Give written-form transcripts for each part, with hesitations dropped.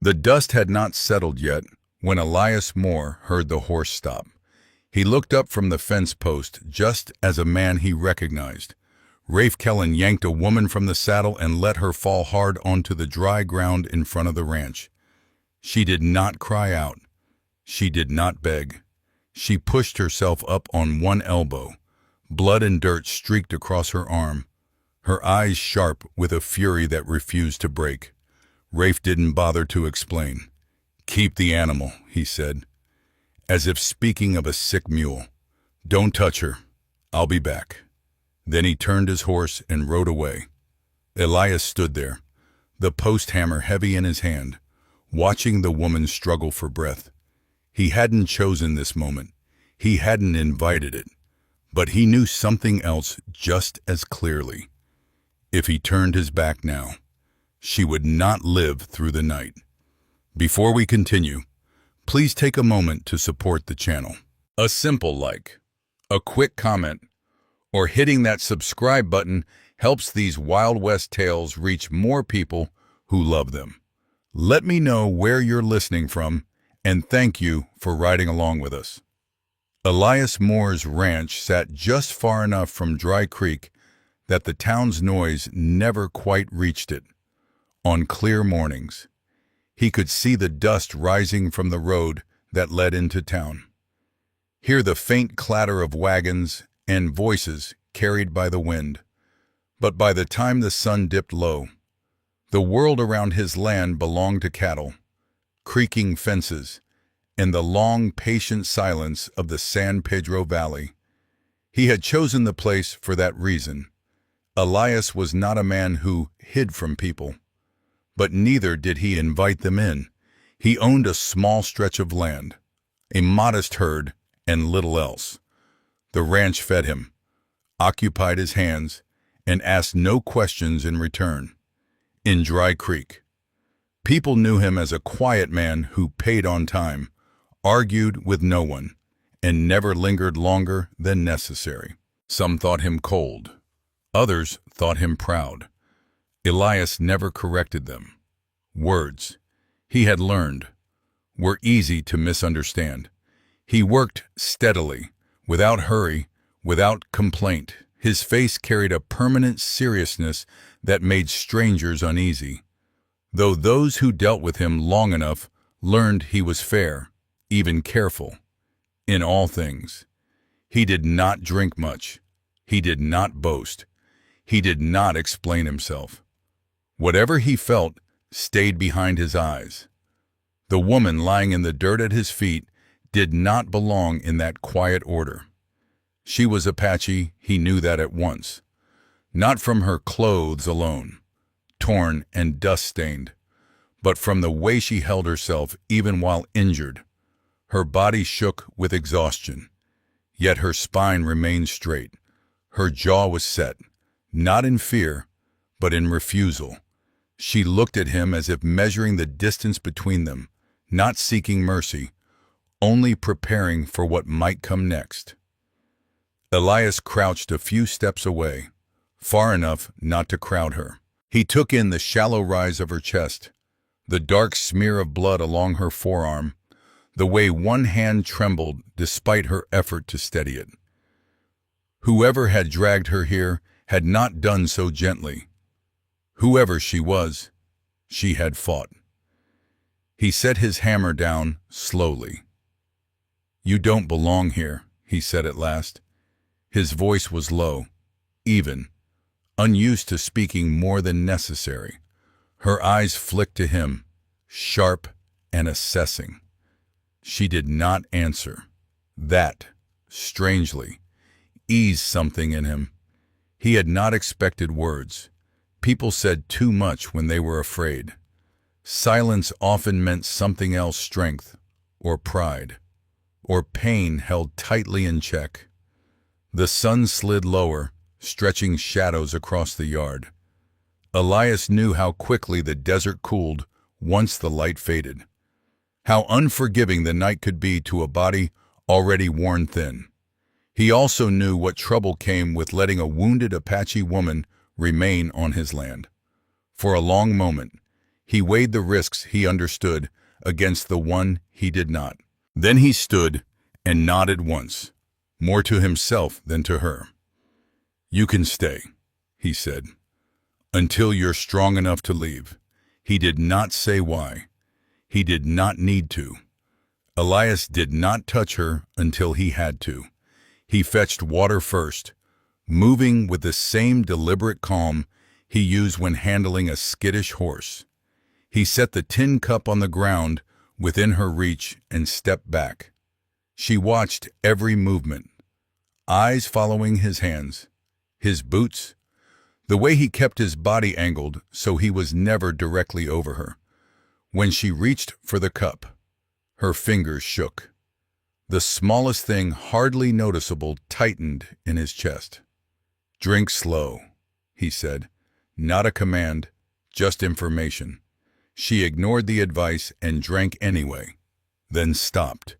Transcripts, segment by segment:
The dust had not settled yet when Elias Moore heard the horse stop. He looked up from the fence post just as a man he recognized. Rafe Kellen yanked a woman from the saddle and let her fall hard onto the dry ground in front of the ranch. She did not cry out. She did not beg. She pushed herself up on one elbow. Blood and dirt streaked across her arm, her eyes sharp with a fury that refused to break. Rafe didn't bother to explain. "Keep the animal," he said, as if speaking of a sick mule. "Don't touch her. I'll be back." Then he turned his horse and rode away. Elias stood there, the post hammer heavy in his hand, watching the woman struggle for breath. He hadn't chosen this moment. He hadn't invited it. But he knew something else just as clearly. If he turned his back now, she would not live through the night. Before we continue, please take a moment to support the channel. A simple like, a quick comment, or hitting that subscribe button helps these Wild West tales reach more people who love them. Let me know where you're listening from, and thank you for riding along with us. Elias Moore's ranch sat just far enough from Dry Creek that the town's noise never quite reached it. On clear mornings, he could see the dust rising from the road that led into town, hear the faint clatter of wagons and voices carried by the wind. But by the time the sun dipped low, the world around his land belonged to cattle, creaking fences, and the long, patient silence of the San Pedro Valley. He had chosen the place for that reason. Elias was not a man who hid from people, but neither did he invite them in. He owned a small stretch of land, a modest herd, and little else. The ranch fed him, occupied his hands, and asked no questions in return. In Dry Creek, people knew him as a quiet man who paid on time, argued with no one, and never lingered longer than necessary. Some thought him cold. Others thought him proud. Elias never corrected them. Words, he had learned, were easy to misunderstand. He worked steadily, without hurry, without complaint. His face carried a permanent seriousness that made strangers uneasy, though those who dealt with him long enough learned he was fair, even careful, in all things. He did not drink much. He did not boast. He did not explain himself. Whatever he felt stayed behind his eyes. The woman lying in the dirt at his feet did not belong in that quiet order. She was Apache, he knew that at once. Not from her clothes alone, torn and dust-stained, but from the way she held herself even while injured. Her body shook with exhaustion, yet her spine remained straight. Her jaw was set, not in fear, but in refusal. She looked at him as if measuring the distance between them, not seeking mercy, only preparing for what might come next. Elias crouched a few steps away, far enough not to crowd her. He took in the shallow rise of her chest, the dark smear of blood along her forearm, the way one hand trembled despite her effort to steady it. Whoever had dragged her here had not done so gently. Whoever she was, she had fought. He set his hammer down slowly. "You don't belong here," he said at last. His voice was low, even, unused to speaking more than necessary. Her eyes flicked to him, sharp and assessing. She did not answer. That, strangely, eased something in him. He had not expected words. People said too much when they were afraid. Silence often meant something else: strength, or pride, or pain held tightly in check. The sun slid lower, stretching shadows across the yard. Elias knew how quickly the desert cooled once the light faded, how unforgiving the night could be to a body already worn thin. He also knew what trouble came with letting a wounded Apache woman remain on his land. For a long moment, He weighed the risks he understood against the one he did not. Then he stood and nodded once, more to himself than to her. "You can stay," he said, "until you're strong enough to leave." He did not say why. He did not need to. Elias did not touch her until he had to. He fetched water first, moving with the same deliberate calm he used when handling a skittish horse. He set the tin cup on the ground within her reach and stepped back. She watched every movement, eyes following his hands, his boots, the way he kept his body angled so he was never directly over her. When she reached for the cup, her fingers shook. The smallest thing, hardly noticeable, tightened in his chest. "Drink slow," he said. Not a command, just information. She ignored the advice and drank anyway, then stopped,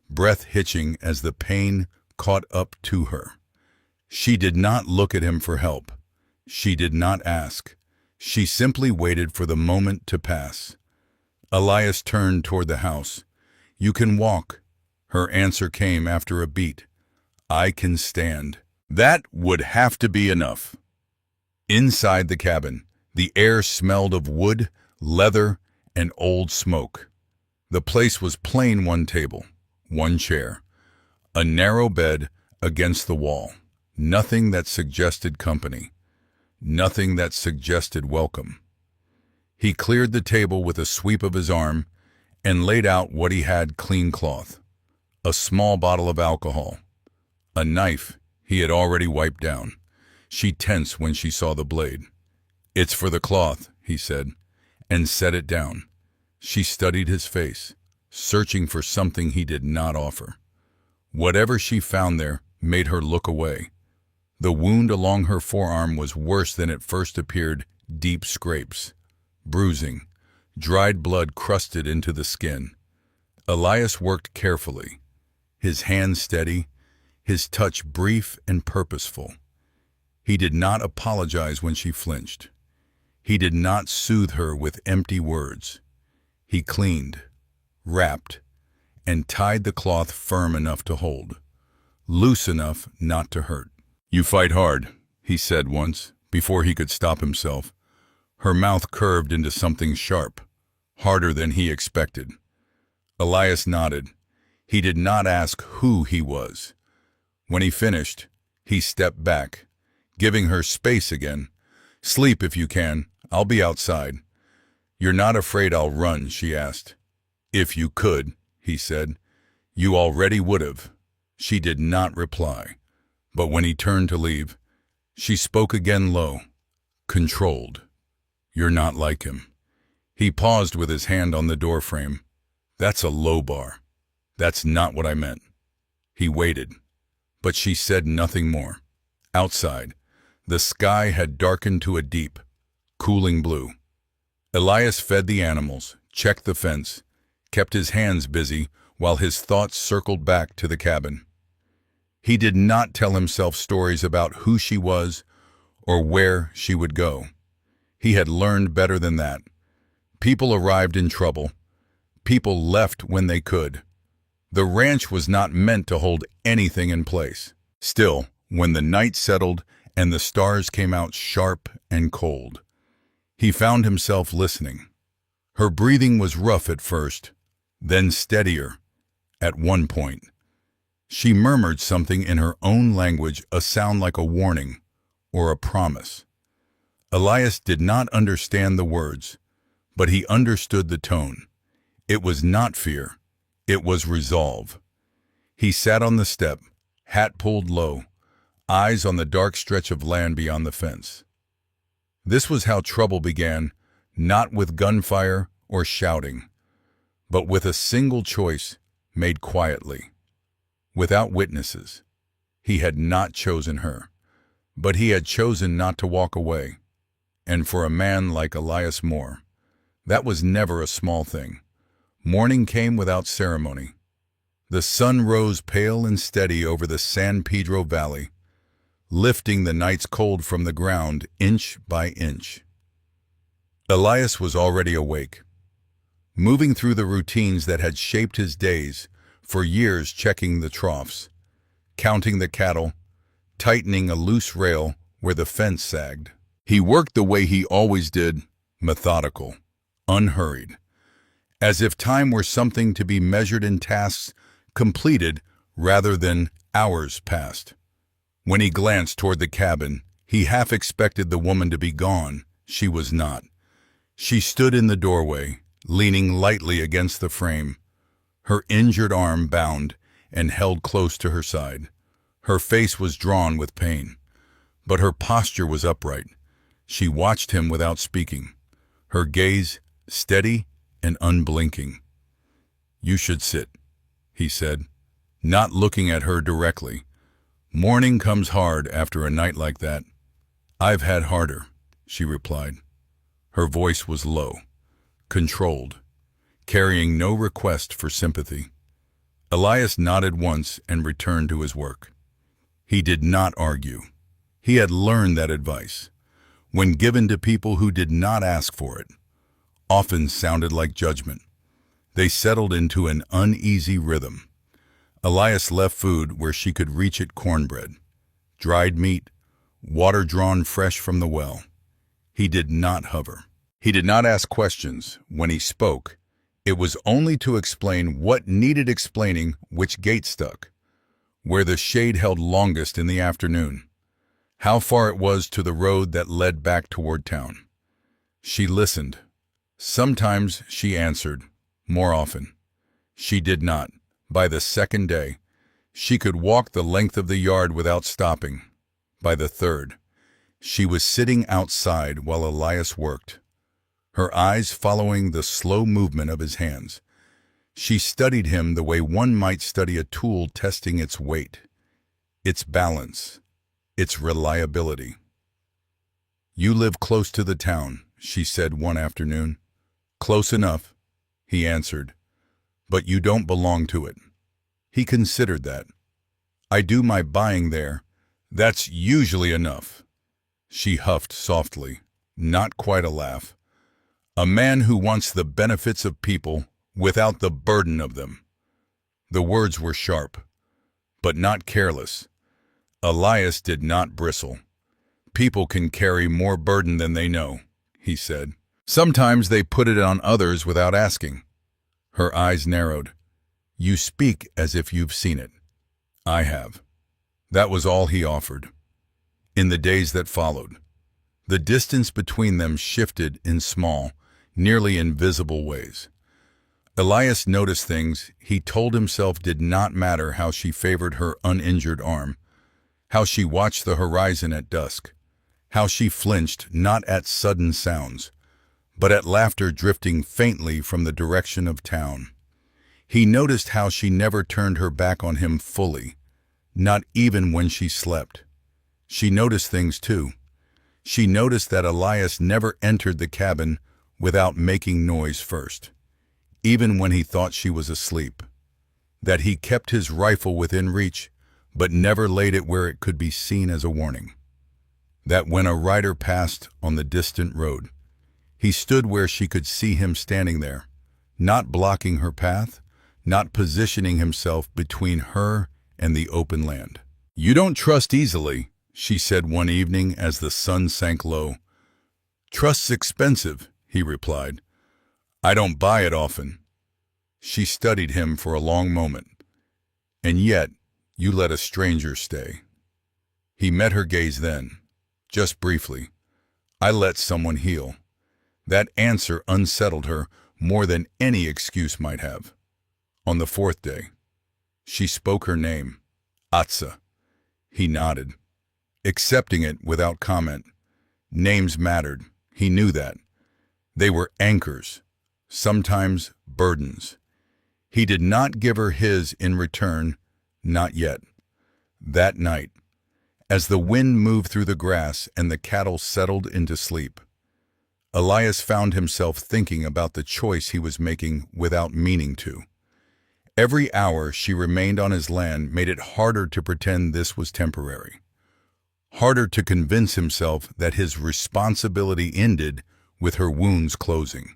breath hitching as the pain caught up to her. She did not look at him for help. She did not ask. She simply waited for the moment to pass. Elias turned toward the house. "You can walk." Her answer came after a beat. "I can stand." That would have to be enough. Inside the cabin, the air smelled of wood, leather, and old smoke. The place was plain: one table, one chair, a narrow bed against the wall. Nothing that suggested company. Nothing that suggested welcome. He cleared the table with a sweep of his arm and laid out what he had: clean cloth, a small bottle of alcohol, a knife he had already wiped down. She tensed when she saw the blade. "It's for the cloth," he said, and set it down. She studied his face, searching for something he did not offer. Whatever she found there made her look away. The wound along her forearm was worse than it first appeared: deep scrapes, bruising, dried blood crusted into the skin. Elias worked carefully, his hands steady, his touch brief and purposeful. He did not apologize when she flinched. He did not soothe her with empty words. He cleaned, wrapped, and tied the cloth firm enough to hold, loose enough not to hurt. "You fight hard," he said once, before he could stop himself. Her mouth curved into something sharp, harder than he expected. Elias nodded. He did not ask who he was. When he finished, he stepped back, giving her space again. "Sleep if you can. I'll be outside." "You're not afraid I'll run?" she asked. "If you could," he said. "You already would have." She did not reply, but when he turned to leave, she spoke again, low, controlled. "You're not like him." He paused with his hand on the doorframe. "That's a low bar. That's not what I meant." He waited, but she said nothing more. Outside, the sky had darkened to a deep, cooling blue. Elias fed the animals, checked the fence, kept his hands busy while his thoughts circled back to the cabin. He did not tell himself stories about who she was or where she would go. He had learned better than that. People arrived in trouble. People left when they could. The ranch was not meant to hold anything in place. Still, when the night settled and the stars came out sharp and cold, he found himself listening. Her breathing was rough at first, then steadier. At one point, she murmured something in her own language, a sound like a warning or a promise. Elias did not understand the words, but he understood the tone. It was not fear, it was resolve. He sat on the step, hat pulled low, eyes on the dark stretch of land beyond the fence. This was how trouble began, not with gunfire or shouting, but with a single choice made quietly, without witnesses. He had not chosen her, but he had chosen not to walk away. And for a man like Elias Moore, that was never a small thing. Morning came without ceremony. The sun rose pale and steady over the San Pedro Valley, lifting the night's cold from the ground inch by inch. Elias was already awake, moving through the routines that had shaped his days for years, checking the troughs, counting the cattle, tightening a loose rail where the fence sagged. He worked the way he always did, methodical, unhurried, as if time were something to be measured in tasks completed rather than hours passed. When he glanced toward the cabin, he half expected the woman to be gone. She was not. She stood in the doorway, leaning lightly against the frame, her injured arm bound and held close to her side. Her face was drawn with pain, but her posture was upright. She watched him without speaking, her gaze steady and unblinking. "You should sit," he said, not looking at her directly. "Morning comes hard after a night like that." "I've had harder," she replied. Her voice was low, controlled, carrying no request for sympathy. Elias nodded once and returned to his work. He did not argue. He had learned that advice, when given to people who did not ask for it, often sounded like judgment. They settled into an uneasy rhythm. Elias left food where she could reach it: cornbread, dried meat, water drawn fresh from the well. He did not hover. He did not ask questions. When he spoke, it was only to explain what needed explaining: which gate stuck, where the shade held longest in the afternoon, how far it was to the road that led back toward town. She listened. Sometimes she answered, more often she did not. By the second day, she could walk the length of the yard without stopping. By the third, she was sitting outside while Elias worked, her eyes following the slow movement of his hands. She studied him the way one might study a tool, testing its weight, its balance, its reliability. "You live close to the town," she said one afternoon. "Close enough," he answered, "but you don't belong to it." He considered that. "I do my buying there. That's usually enough." She huffed softly, not quite a laugh. "A man who wants the benefits of people without the burden of them." The words were sharp, but not careless. Elias did not bristle. "People can carry more burden than they know," he said. "Sometimes they put it on others without asking." Her eyes narrowed. "You speak as if you've seen it." "I have." That was all he offered. In the days that followed, the distance between them shifted in small, nearly invisible ways. Elias noticed things he told himself did not matter: how she favored her uninjured arm, how she watched the horizon at dusk, how she flinched not at sudden sounds, but at laughter drifting faintly from the direction of town. He noticed how she never turned her back on him fully, not even when she slept. She noticed things too. She noticed that Elias never entered the cabin without making noise first, even when he thought she was asleep. That he kept his rifle within reach, but never laid it where it could be seen as a warning. That when a rider passed on the distant road, he stood where she could see him standing there, not blocking her path, not positioning himself between her and the open land. "You don't trust easily," she said one evening as the sun sank low. "Trust's expensive," he replied. "I don't buy it often." She studied him for a long moment. "And yet, you let a stranger stay." He met her gaze then, just briefly. "I let someone heal." That answer unsettled her more than any excuse might have. On the fourth day, she spoke her name, Atsa. He nodded, accepting it without comment. Names mattered. He knew that. They were anchors, sometimes burdens. He did not give her his in return, not yet. That night, as the wind moved through the grass and the cattle settled into sleep, Elias found himself thinking about the choice he was making without meaning to. Every hour she remained on his land made it harder to pretend this was temporary, harder to convince himself that his responsibility ended with her wounds closing.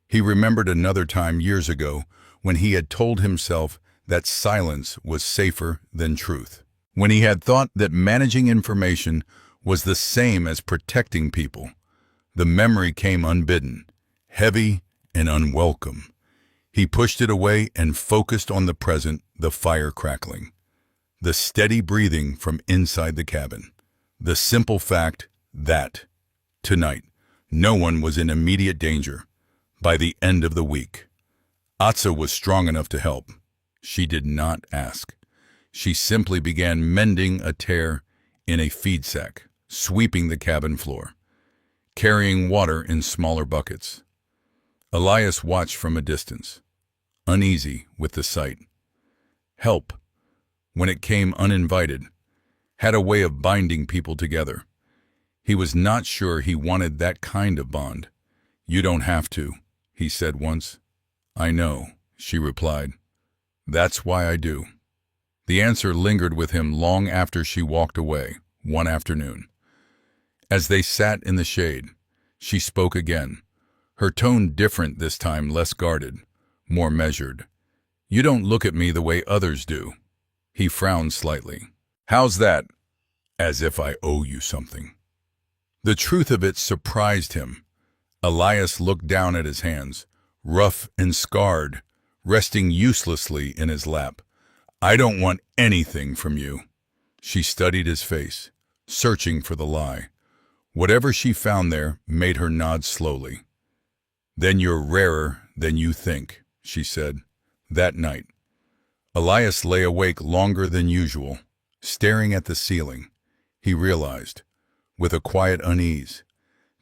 He remembered another time years ago when he had told himself that silence was safer than truth. When he had thought that managing information was the same as protecting people, the memory came unbidden, heavy and unwelcome. He pushed it away and focused on the present, the fire crackling, the steady breathing from inside the cabin, the simple fact that, tonight, no one was in immediate danger. By the end of the week, Atsa was strong enough to help. She did not ask. She simply began mending a tear in a feed sack, sweeping the cabin floor, carrying water in smaller buckets. Elias watched from a distance, uneasy with the sight. Help, when it came uninvited, had a way of binding people together. He was not sure he wanted that kind of bond. "You don't have to," he said once. "I know," she replied. "That's why I do." The answer lingered with him long after she walked away, one afternoon. As they sat in the shade, she spoke again, her tone different this time, less guarded, more measured. "You don't look at me the way others do." He frowned slightly. "How's that?" "As if I owe you something." The truth of it surprised him. Elias looked down at his hands, rough and scarred, resting uselessly in his lap. "I don't want anything from you." She studied his face, searching for the lie. Whatever she found there made her nod slowly. "Then you're rarer than you think," she said. That night, Elias lay awake longer than usual, staring at the ceiling. He realized, with a quiet unease,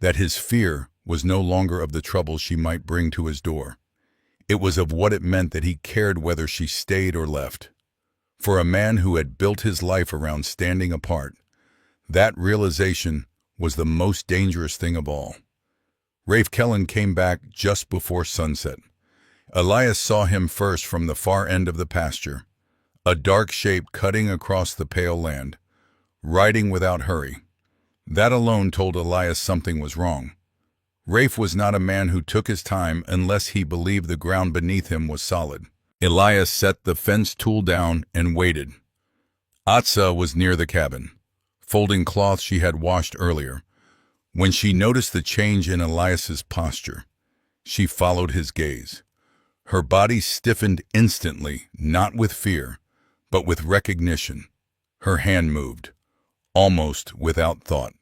that his fear was no longer of the trouble she might bring to his door. It was of what it meant that he cared whether she stayed or left. For a man who had built his life around standing apart, that realization was the most dangerous thing of all. Rafe Kellen came back just before sunset. Elias saw him first from the far end of the pasture, a dark shape cutting across the pale land, riding without hurry. That alone told Elias something was wrong. Rafe was not a man who took his time unless he believed the ground beneath him was solid. Elias set the fence tool down and waited. Atsa was near the cabin, folding cloth she had washed earlier. When she noticed the change in Elias's posture, she followed his gaze. Her body stiffened instantly, not with fear, but with recognition. Her hand moved, almost without thought,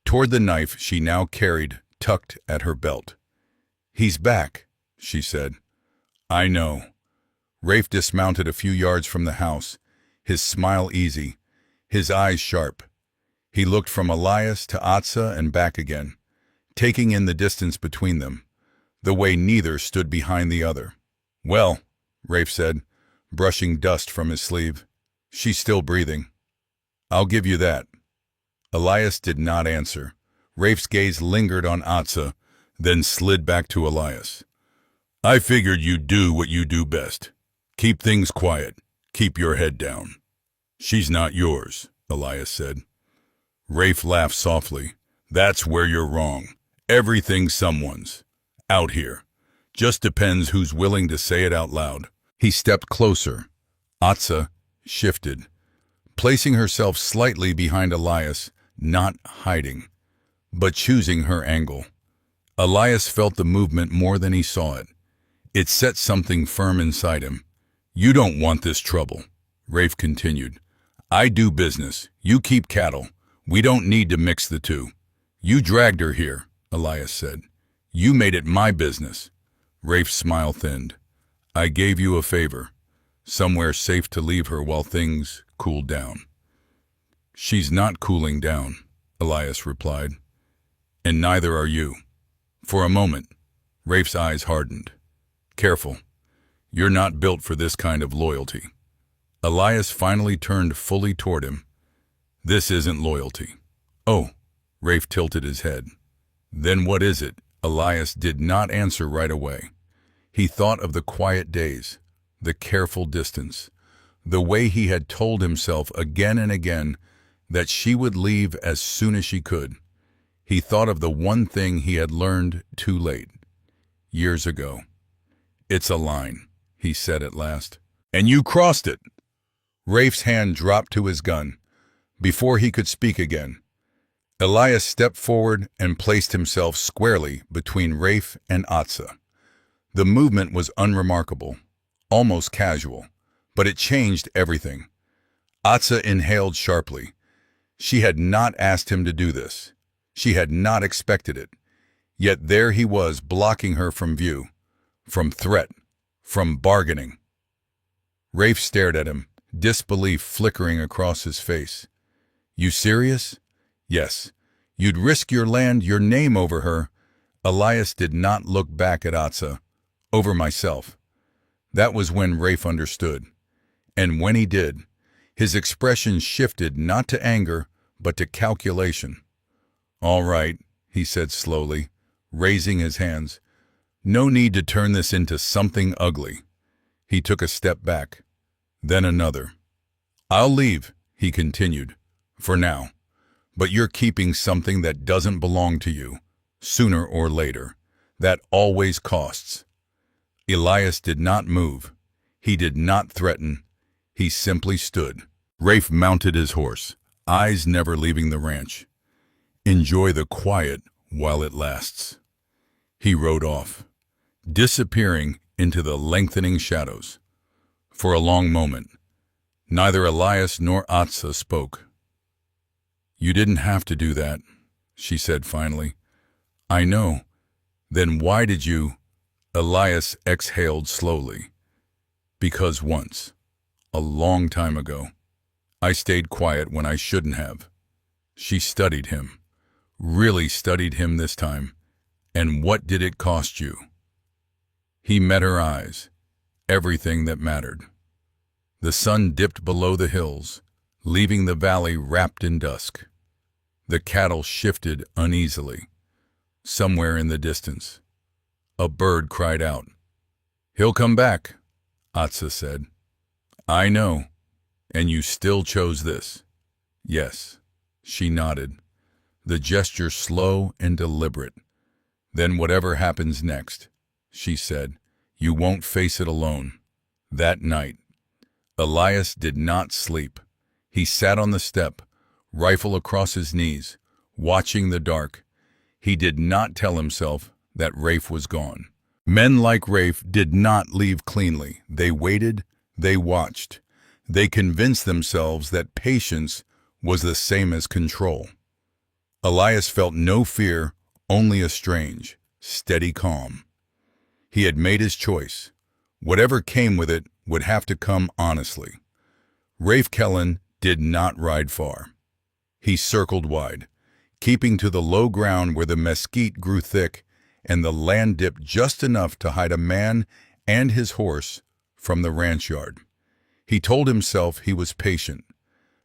toward the knife she now carried tucked at her belt. "He's back," she said. "I know." Rafe dismounted a few yards from the house, his smile easy, his eyes sharp. He looked from Elias to Atsa and back again, taking in the distance between them, the way neither stood behind the other. "Well," Rafe said, brushing dust from his sleeve, "she's still breathing. I'll give you that." Elias did not answer. Rafe's gaze lingered on Atsa, then slid back to Elias. "I figured you'd do what you do best. Keep things quiet. Keep your head down." "She's not yours," Elias said. Rafe laughed softly. "That's where you're wrong. Everything's someone's. Out here. Just depends who's willing to say it out loud." He stepped closer. Atsa shifted, placing herself slightly behind Elias, not hiding, but choosing her angle. Elias felt the movement more than he saw it. It set something firm inside him. "You don't want this trouble," Rafe continued. "I do business. You keep cattle. We don't need to mix the two." "You dragged her here," Elias said. "You made it my business." Rafe's smile thinned. "I gave you a favor. Somewhere safe to leave her while things cooled down." "She's not cooling down," Elias replied. "And neither are you." For a moment, Rafe's eyes hardened. "Careful. You're not built for this kind of loyalty." Elias finally turned fully toward him. "This isn't loyalty." "Oh," Rafe tilted his head. "Then what is it?" Elias did not answer right away. He thought of the quiet days, the careful distance, the way he had told himself again and again that she would leave as soon as she could. He thought of the one thing he had learned too late, years ago. "It's a line," he said at last. "And you crossed it." Rafe's hand dropped to his gun. Before he could speak again, Elias stepped forward and placed himself squarely between Rafe and Atsa. The movement was unremarkable, almost casual, but it changed everything. Atsa inhaled sharply. She had not asked him to do this. She had not expected it. Yet there he was, blocking her from view, from threat, from bargaining. Rafe stared at him, disbelief flickering across his face. "You serious?" "Yes. You'd risk your land, your name over her." Elias did not look back at Atsa. "Over myself." That was when Rafe understood. And when he did, his expression shifted not to anger, but to calculation. "All right," he said slowly, raising his hands. "No need to turn this into something ugly." He took a step back, then another. "I'll leave," he continued, "for now. But you're keeping something that doesn't belong to you, sooner or later. That always costs." Elias did not move. He did not threaten. He simply stood. Rafe mounted his horse, eyes never leaving the ranch. "Enjoy the quiet while it lasts." He rode off, disappearing into the lengthening shadows. For a long moment, neither Elias nor Atsa spoke. "You didn't have to do that," she said finally. "I know. Then why did you?" Elias exhaled slowly. "Because once, a long time ago, I stayed quiet when I shouldn't have." She studied him, really studied him this time. "And what did it cost you?" He met her eyes, everything that mattered. The sun dipped below the hills, leaving the valley wrapped in dusk. The cattle shifted uneasily. Somewhere in the distance, a bird cried out. "He'll come back," Atsa said. "I know. And you still chose this." "Yes." She nodded, the gesture slow and deliberate. "Then whatever happens next," she said, "you won't face it alone." That night, Elias did not sleep. He sat on the step, rifle across his knees, watching the dark. He did not tell himself that Rafe was gone. Men like Rafe did not leave cleanly. They waited, they watched. They convinced themselves that patience was the same as control. Elias felt no fear, only a strange, steady calm. He had made his choice. Whatever came with it would have to come honestly. Rafe Kellen did not ride far. He circled wide, keeping to the low ground where the mesquite grew thick and the land dipped just enough to hide a man and his horse from the ranch yard. He told himself he was patient,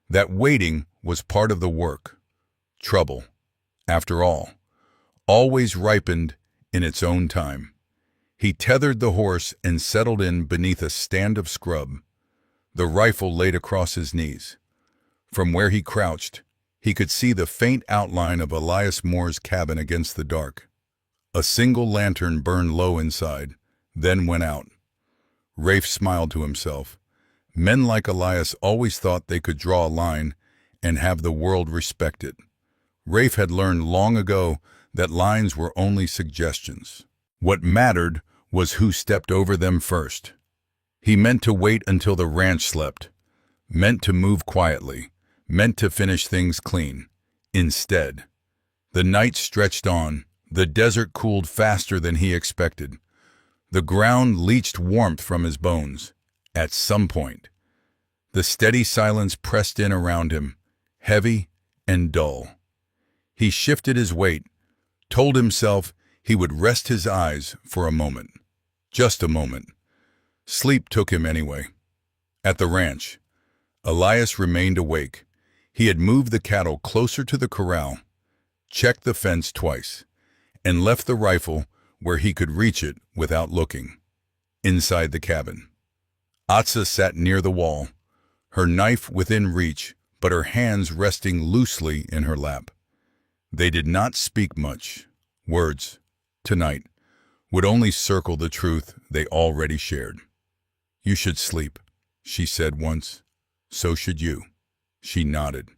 that waiting was part of the work. Trouble, after all, always ripened in its own time. He tethered the horse and settled in beneath a stand of scrub, the rifle laid across his knees. From where he crouched, he could see the faint outline of Elias Moore's cabin against the dark. A single lantern burned low inside, then went out. Rafe smiled to himself. Men like Elias always thought they could draw a line and have the world respect it. Rafe had learned long ago that lines were only suggestions. What mattered was who stepped over them first. He meant to wait until the ranch slept, meant to move quietly, meant to finish things clean. Instead, the night stretched on. The desert cooled faster than he expected. The ground leached warmth from his bones. At some point, the steady silence pressed in around him, heavy and dull. He shifted his weight, told himself he would rest his eyes for a moment. Just a moment. Sleep took him anyway. At the ranch, Elias remained awake. He had moved the cattle closer to the corral, checked the fence twice, and left the rifle where he could reach it without looking. Inside the cabin, Atsa sat near the wall, her knife within reach, but her hands resting loosely in her lap. They did not speak much. Words, tonight, would only circle the truth they already shared. "You should sleep," she said once. "So should you." She nodded.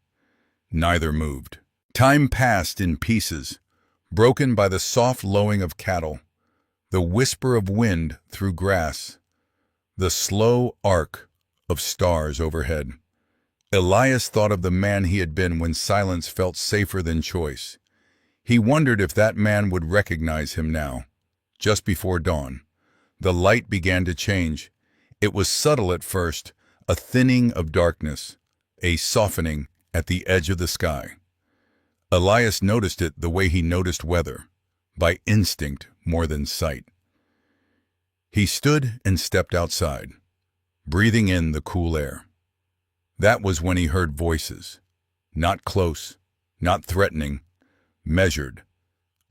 Neither moved. Time passed in pieces, broken by the soft lowing of cattle, the whisper of wind through grass, the slow arc of stars overhead. Elias thought of the man he had been when silence felt safer than choice. He wondered if that man would recognize him now. Just before dawn, the light began to change. It was subtle at first, a thinning of darkness, a softening at the edge of the sky. Elias noticed it the way he noticed weather, by instinct more than sight. He stood and stepped outside, breathing in the cool air. That was when he heard voices, not close, not threatening, measured.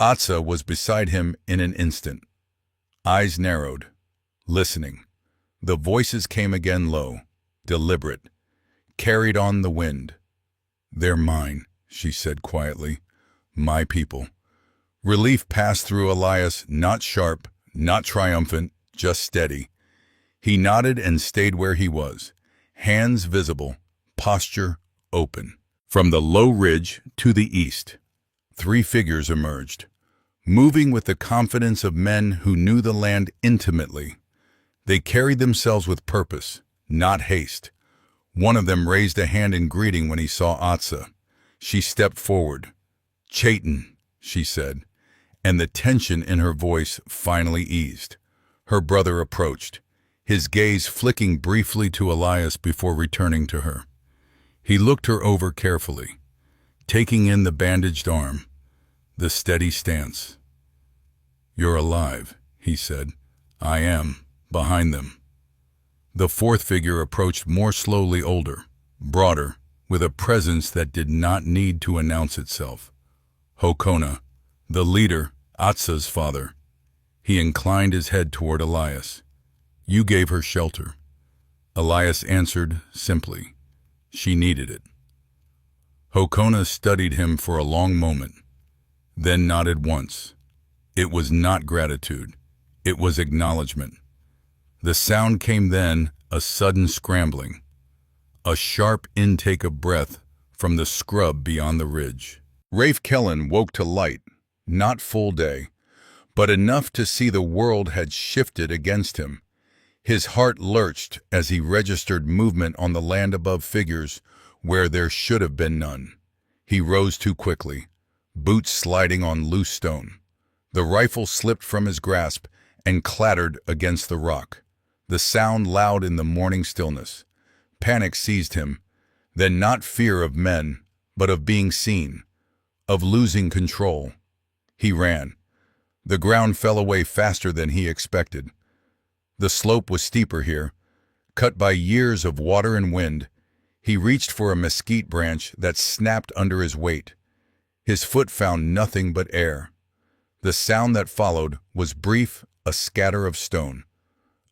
Atsa was beside him in an instant. Eyes narrowed, listening. The voices came again low, deliberate, carried on the wind. "They're mine," she said quietly. "My people." Relief passed through Elias, not sharp, not triumphant, just steady. He nodded and stayed where he was, hands visible, posture open. From the low ridge to the east, 3 figures emerged, moving with the confidence of men who knew the land intimately. They carried themselves with purpose, not haste. One of them raised a hand in greeting when he saw Atsa. She stepped forward. "Chaitin," she said, and the tension in her voice finally eased. Her brother approached, his gaze flicking briefly to Elias before returning to her. He looked her over carefully, taking in the bandaged arm, the steady stance. "You're alive," he said. "I am, behind them." The 4th figure approached more slowly, older, broader, with a presence that did not need to announce itself. Hokona, the leader, Atsa's father. He inclined his head toward Elias. "You gave her shelter." Elias answered simply. "She needed it." Hokona studied him for a long moment, then nodded once. It was not gratitude. It was acknowledgement. The sound came then, a sudden scrambling, a sharp intake of breath from the scrub beyond the ridge. Rafe Kellen woke to light, not full day, but enough to see the world had shifted against him. His heart lurched as he registered movement on the land above figures where there should have been none. He rose too quickly, boots sliding on loose stone. The rifle slipped from his grasp and clattered against the rock, the sound loud in the morning stillness. Panic seized him, then not fear of men, but of being seen, of losing control. He ran. The ground fell away faster than he expected. The slope was steeper here, cut by years of water and wind. He reached for a mesquite branch that snapped under his weight. His foot found nothing but air. The sound that followed was brief, a scatter of stone.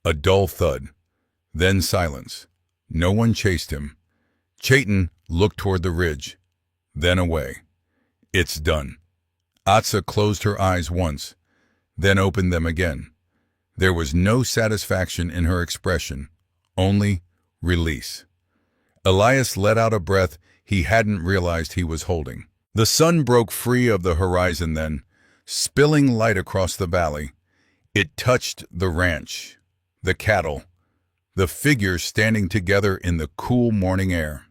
A dull thud. Then silence. No one chased him. Chaitin looked toward the ridge, then away. "It's done." Atsa closed her eyes once, then opened them again. There was no satisfaction in her expression, only release. Elias let out a breath he hadn't realized he was holding. The sun broke free of the horizon then, spilling light across the valley. It touched the ranch, the cattle, the figures standing together in the cool morning air.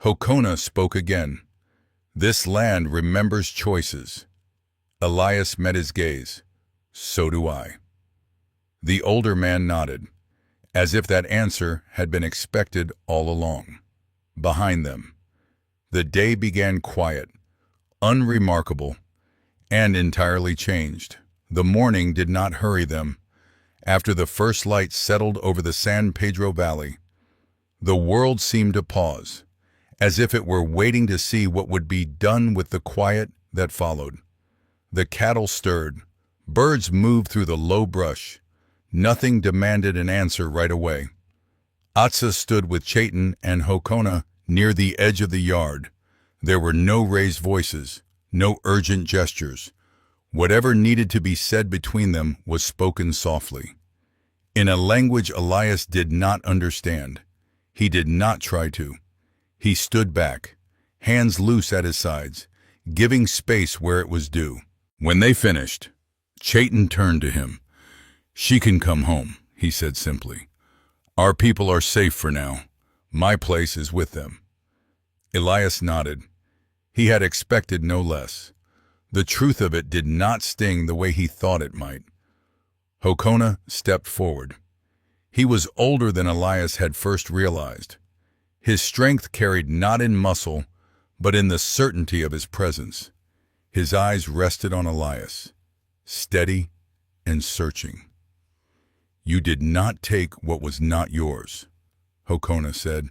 Hokona spoke again. "This land remembers choices." Elias met his gaze. "So do I." The older man nodded, as if that answer had been expected all along. Behind them, the day began quiet, unremarkable, and entirely changed. The morning did not hurry them. After the first light settled over the San Pedro Valley, the world seemed to pause, as if it were waiting to see what would be done with the quiet that followed. The cattle stirred, birds moved through the low brush. Nothing demanded an answer right away. Atsa stood with Chaitin and Hokona near the edge of the yard. There were no raised voices, No urgent gestures. Whatever needed to be said between them was spoken softly, in a language Elias did not understand. He did not try to. He stood back, hands loose at his sides, giving space where it was due. When they finished, Chayton turned to him. "She can come home," he said simply. "Our people are safe for now. My place is with them." Elias nodded. He had expected no less. The truth of it did not sting the way he thought it might. Hokona stepped forward. He was older than Elias had first realized. His strength carried not in muscle, but in the certainty of his presence. His eyes rested on Elias, steady and searching. "You did not take what was not yours," Hokona said.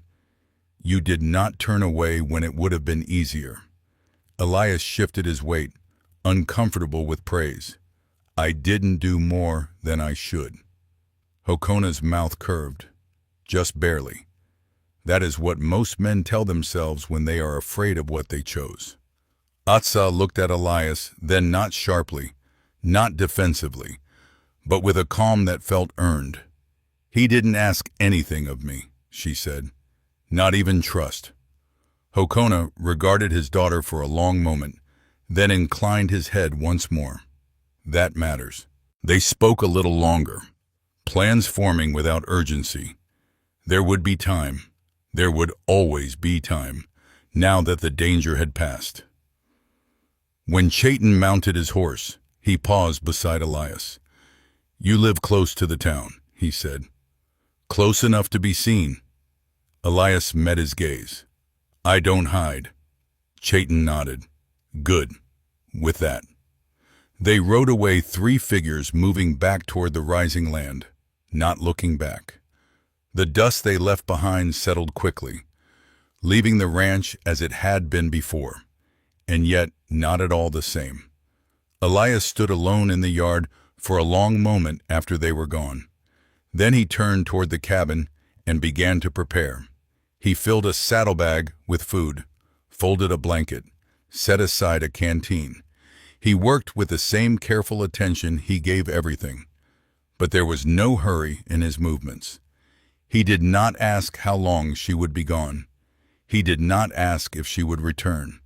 "You did not turn away when it would have been easier." Elias shifted his weight, uncomfortable with praise. "I didn't do more than I should." Hokona's mouth curved, just barely. That is what most men tell themselves when they are afraid of what they chose. Atsa looked at Elias, then not sharply, not defensively, but with a calm that felt earned. "He didn't ask anything of me," she said. "Not even trust." Hokona regarded his daughter for a long moment, then inclined his head once more. "That matters." They spoke a little longer, plans forming without urgency. There would be time. There would always be time, now that the danger had passed. When Chayton mounted his horse, he paused beside Elias. "You live close to the town," he said. "Close enough to be seen." Elias met his gaze. "I don't hide." Chayton nodded. "Good. With that." They rode away, three figures moving back toward the rising land, not looking back. The dust they left behind settled quickly, leaving the ranch as it had been before, and yet not at all the same. Elias stood alone in the yard for a long moment after they were gone. Then he turned toward the cabin and began to prepare. He filled a saddlebag with food, folded a blanket, set aside a canteen. He worked with the same careful attention he gave everything, but there was no hurry in his movements. He did not ask how long she would be gone. He did not ask if she would return.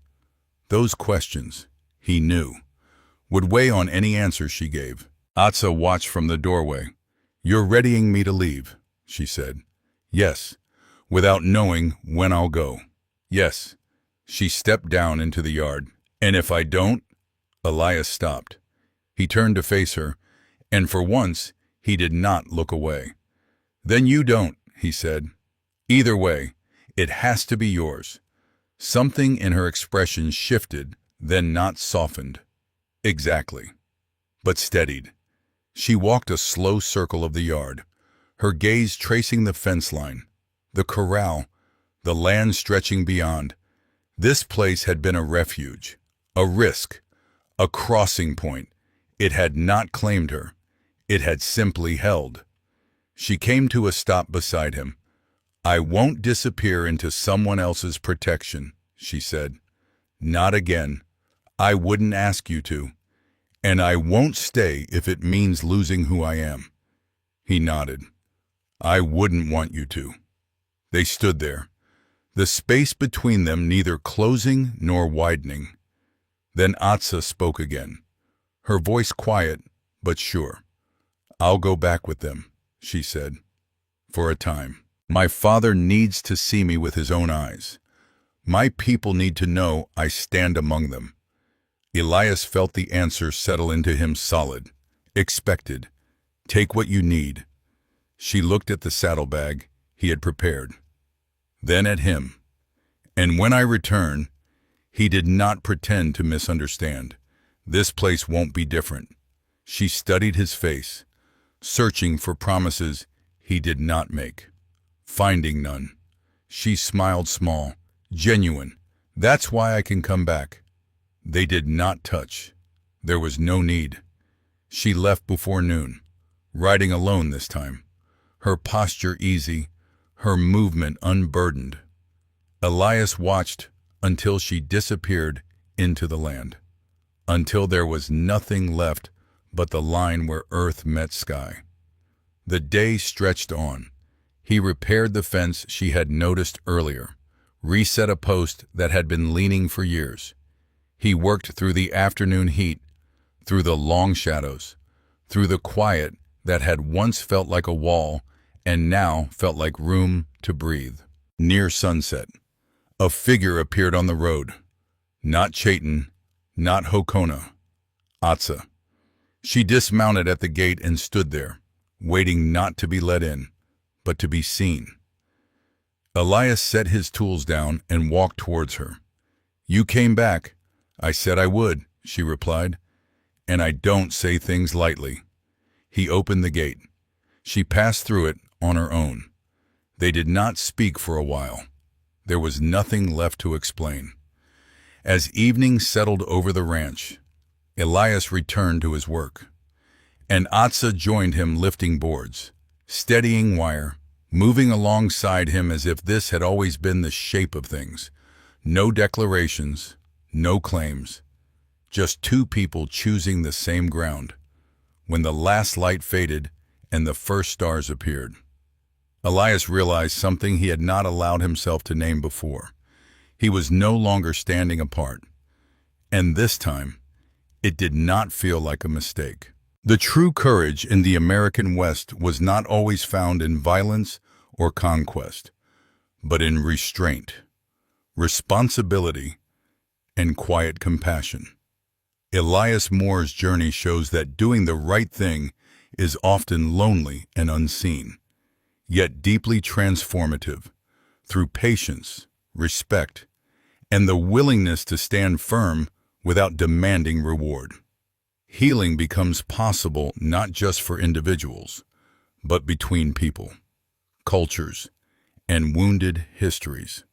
Those questions, he knew, would weigh on any answer she gave. Atsa watched from the doorway. "You're readying me to leave," she said. "Yes, without knowing when I'll go." "Yes." She stepped down into the yard. "And if I don't?" Elias stopped. He turned to face her, and for once he did not look away. "Then you don't," he said. "Either way, it has to be yours." Something in her expression shifted, then not softened. "Exactly." But steadied. She walked a slow circle of the yard, her gaze tracing the fence line, the corral, the land stretching beyond. This place had been a refuge, a risk, a crossing point. It had not claimed her. It had simply held. She came to a stop beside him. "I won't disappear into someone else's protection," she said. "Not again. I wouldn't ask you to. And I won't stay if it means losing who I am." He nodded. "I wouldn't want you to." They stood there, the space between them neither closing nor widening. Then Atsa spoke again, her voice quiet but sure. "I'll go back with them," she said, "for a time. My father needs to see me with his own eyes. My people need to know I stand among them." Elias felt the answer settle into him solid, expected. "Take what you need." She looked at the saddlebag he had prepared, then at him. "And when I return," he did not pretend to misunderstand. "This place won't be different." She studied his face, searching for promises he did not make, finding none. She smiled small, genuine. "That's why I can come back." They did not touch. There was no need. She left before noon, riding alone this time, her posture easy, her movement unburdened. Elias watched until she disappeared into the land. until there was nothing left but the line where earth met sky. The day stretched on. He repaired the fence she had noticed earlier, reset a post that had been leaning for years. He worked through the afternoon heat, through the long shadows, through the quiet that had once felt like a wall and now felt like room to breathe. Near sunset, a figure appeared on the road. Not Chaitin, not Hokona, Atsa. She dismounted at the gate and stood there, waiting not to be let in, but to be seen. Elias set his tools down and walked towards her. "You came back. I said I would," she replied. "And I don't say things lightly." He opened the gate. She passed through it on her own. They did not speak for a while. There was nothing left to explain. As evening settled over the ranch, Elias returned to his work. And Atsa joined him lifting boards, steadying wire, moving alongside him as if this had always been the shape of things. No declarations, no claims, just two people choosing the same ground. When the last light faded and the first stars appeared, Elias realized something he had not allowed himself to name before. He was no longer standing apart. And this time, it did not feel like a mistake. The true courage in the American West was not always found in violence or conquest, but in restraint, responsibility, and quiet compassion. Elias Moore's journey shows that doing the right thing is often lonely and unseen, yet deeply transformative through patience, respect, and the willingness to stand firm without demanding reward. Healing becomes possible not just for individuals, but between people, cultures, and wounded histories.